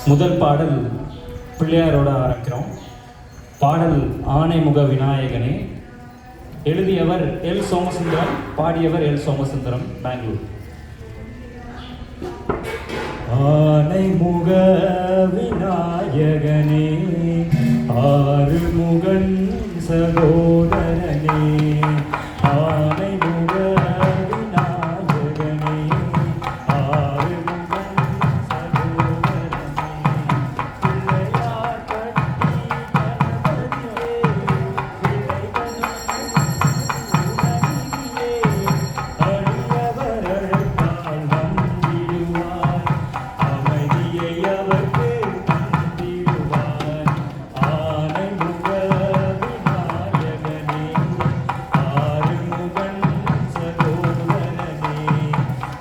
முதல் பாடல் பிள்ளையாரோட ஆரம்பிக்கிறோம். பாடல் ஆனைமுக விநாயகனே. எழுதியவர் எல் சோமசுந்தரம், பாடியவர் எல் சோமசுந்தரம், பெங்களூர். ஆனைமுக விநாயகனே, ஆறுமுகன் சகோதரனே, ஆனைமுக விநாயகனே, ஆறுமுகன் சகோதரனே, பிள்ளையார் பட்டி கணபதியே, அடியவர் அழைத்தால் வந்திடுவார், அமைதியை அவர்க்கு தந்திடுவார். ஆனைமுக விநாயகனே, ஆறுமுகன் சகோதரனே,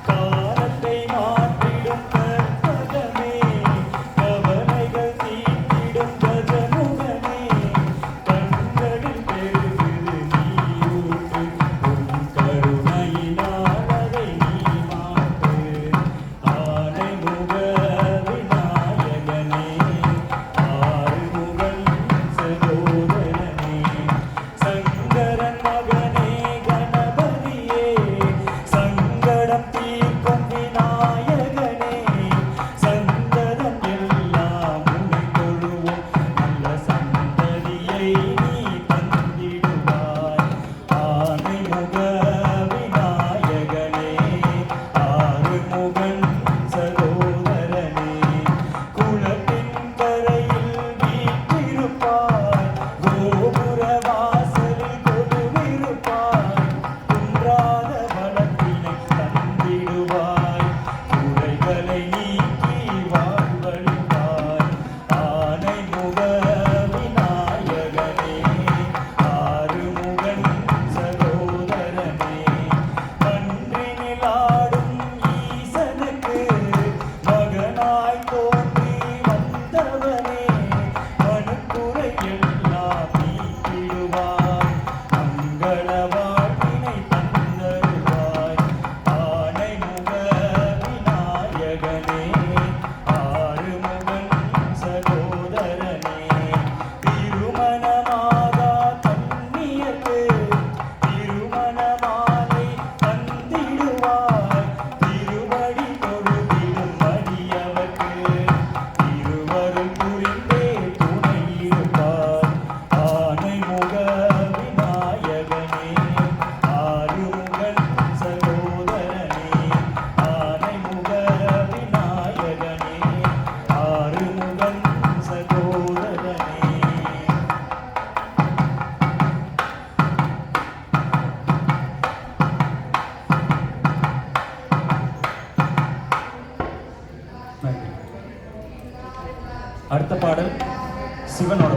காலத்தை மாற்றிடும் கற்பகமே, கவலைகள் தீர்த்திடும் கஜமுகனே, கண்களில் பெருகுது நீரூற்று, உன் கருணையினால் அதை நீ மாற்று. ஆனைமுக விநாயகனே, ஆறுமுகன் சகோதரனே, சங்கரன் மகனே கணபதியே, சங்கடம் தீர்க்கும் விநாயகனே, சந்ததம் எல்லாம் உன்னை தொழுவோம், நல்ல சந்ததியை நீ தந்திடுவாய். ஆனைமுக விநாயகனே, ஆறுமுகன் சகோதரனே, குளத்தின் கரையில் வீற்றிருப்பாய், கோபுர வாசலில் கொலுவிருப்பாய், குன்றாத வளத்தினை தந்திடுவாய், குறைகளை நீக்கி வாழ்வழிப்பாய். ஆனைமுக விநாயகனே, ஆறுமுகன் சகோதரனே, கன்றினிலாடும் ஈசனுக்கு மகனாய் தோன்றி வந்தவனே, மனுக்குறை எல்லாம் நீக்கிடுவாய், மங்கள வாழ்வினை தந்தருவாய். ஆனைமுக விநாயகனே, ஆறுமுகன் சகோதரனே, திருமணமாகா கன்னியர்க்கு திருமண மாலை தந்திடுவாய், திருவடி தொழுதிடும் அடியவர்க்கு திருவருள் புரிந்தே துணையிருப்பார். ஆனைமுக விநாயகனே, ஆறுமுகன் சகோதரனே, ஆனைமுக விநாயகனே, ஆறுமுகன் சகோதரனே. அடுத்த பாடல் சிவனோட